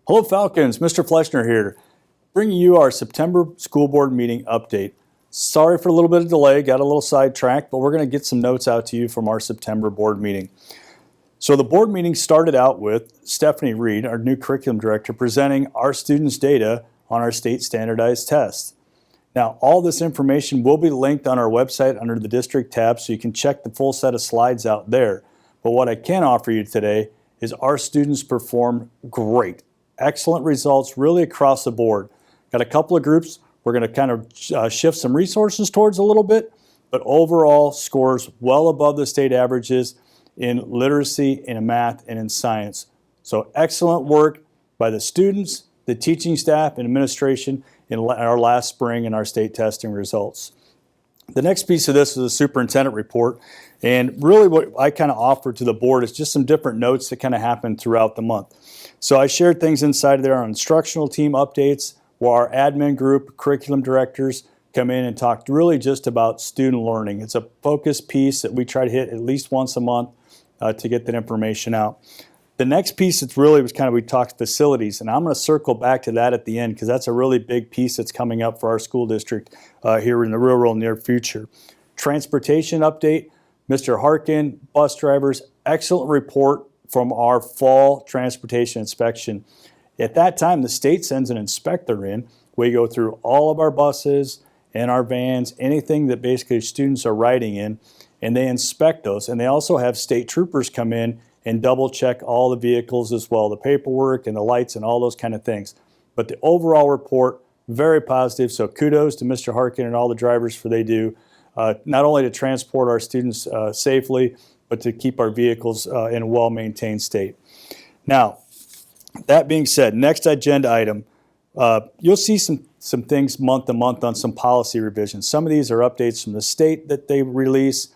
Hello Falcons, Mr. Fleschner here, bringing you our September school board meeting update. Sorry for a little bit of delay, got a little sidetracked, but we're going to get some notes out to you from our September board meeting. So the board meeting started out with Stephanie Reed, our new curriculum director, presenting our students' data on our state standardized tests. Now, all this information will be linked on our website under the district tab, so you can check the full set of slides out there. But what I can offer you today is our students perform great. Excellent results really across the board. Got a couple of groups we're going to kind of shift some resources towards a little bit, but overall scores well above the state averages in literacy, in math, and in science. So excellent work by the students, the teaching staff, and administration in our last spring in our state testing results. The next piece of this is a superintendent report, and really what I kind of offer to the board is just some different notes that kind of happen throughout the month. So I shared things inside there on instructional team updates, where our admin group, curriculum directors come in and talk really just about student learning. It's a focus piece that we try to hit at least once a month to get that information out. The next piece that's really was kind of, we talked facilities, and I'm going to circle back to that at the end because that's a really big piece that's coming up for our school district here in the real near future. Transportation update, Mr. Harkin, bus drivers, excellent report from our fall transportation inspection. At that time, the state sends an inspector in. We go through all of our buses and our vans, anything that basically students are riding in, and they inspect those. And they also have state troopers come in and double check all the vehicles as well, the paperwork and the lights and all those kind of things. But the overall report, very positive. So kudos to Mr. Harkin and all the drivers for they do, not only to transport our students safely, but to keep our vehicles in a well-maintained state. Now, that being said, next agenda item, you'll see some things month to month on some policy revisions. Some of these are updates from the state that they release,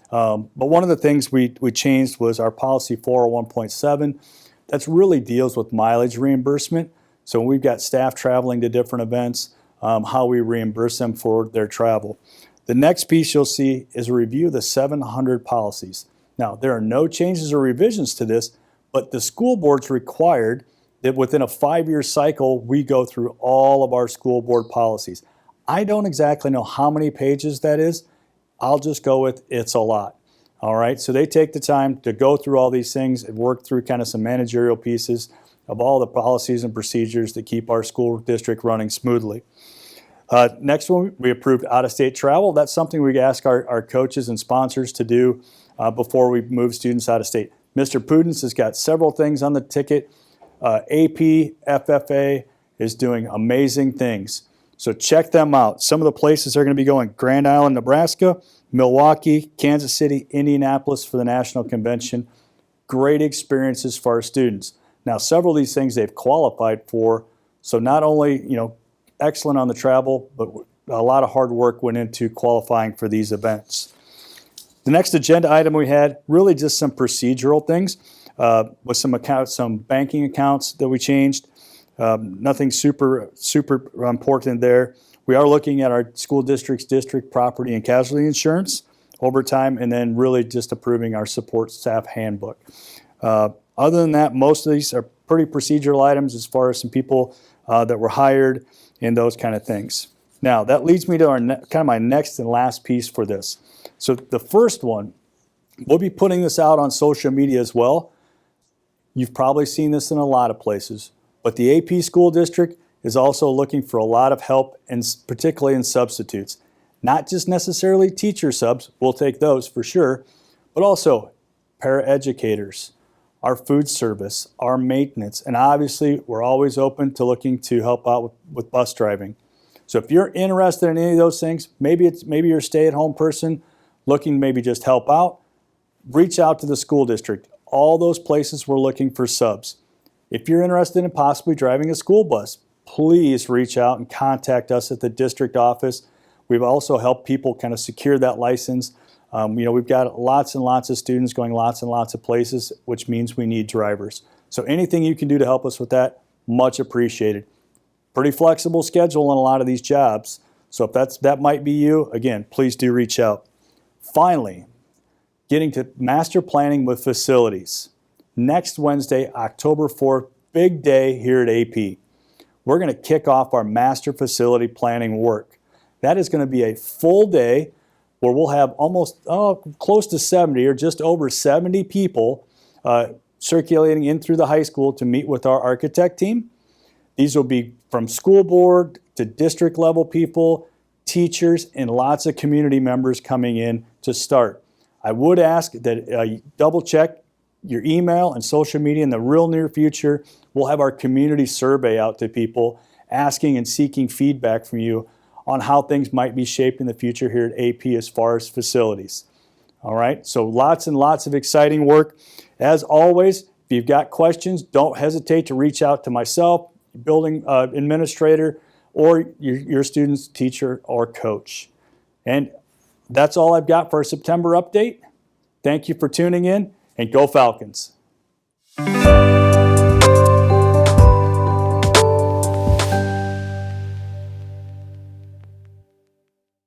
but one of the things we changed was our policy 401.7. That's really deals with mileage reimbursement. So when we've got staff traveling to different events, how we reimburse them for their travel. The next piece you'll see is a review of the 700 policies. Now, there are no changes or revisions to this, but the school board's required that within a 5-year cycle, we go through all of our school board policies. I don't exactly know how many pages that is. I'll just go with it's a lot. All right, so they take the time to go through all these things and work through kind of some managerial pieces of all the policies and procedures that keep our school district running smoothly. Next one, we approved out-of-state travel. That's something we ask our coaches and sponsors to do before we move students out of state. Mr. Pudens has got several things on the ticket. AP, FFA is doing amazing things. So check them out. Some of the places are going to be going: Grand Island, Nebraska, Milwaukee, Kansas City, Indianapolis for the National Convention. Great experiences for our students. Now, several of these things they've qualified for. So not only, excellent on the travel, but a lot of hard work went into qualifying for these events. The next agenda item we had, really just some procedural things with some banking accounts that we changed. Nothing super important there. We are looking at our school district's district property and casualty insurance over time, and then really just approving our support staff handbook. Other than that, most of these are pretty procedural items as far as some people that were hired and those kind of things. Now, that leads me to kind of my next and last piece for this. So the first one, we'll be putting this out on social media as well. You've probably seen this in a lot of places, but the AP school district is also looking for a lot of help, and particularly in substitutes. Not just necessarily teacher subs, we'll take those for sure, but also paraeducators, our food service, our maintenance, and obviously we're always open to looking to help out with bus driving. So if you're interested in any of those things, maybe you're a stay-at-home person looking to maybe just help out, reach out to the school district. All those places we're looking for subs. If you're interested in possibly driving a school bus, please reach out and contact us at the district office. We've also helped people kind of secure that license. We've got lots and lots of students going lots and lots of places, which means we need drivers. So anything you can do to help us with that, much appreciated. Pretty flexible schedule on a lot of these jobs. So if that might be you, again, please do reach out. Finally, getting to master planning with facilities. Next Wednesday, October 4th, big day here at AP. We're going to kick off our master facility planning work. That is going to be a full day where we'll have almost close to 70 or just over 70 people circulating in through the high school to meet with our architect team. These will be from school board to district level people, teachers, and lots of community members coming in to start. I would ask that you double check your email and social media. In the real near future, we'll have our community survey out to people asking and seeking feedback from you on how things might be shaped in the future here at AP as far as facilities. All right, so lots and lots of exciting work. As always, if you've got questions, don't hesitate to reach out to myself, building administrator, or your student's teacher or coach. And that's all I've got for our September update. Thank you for tuning in, and go Falcons.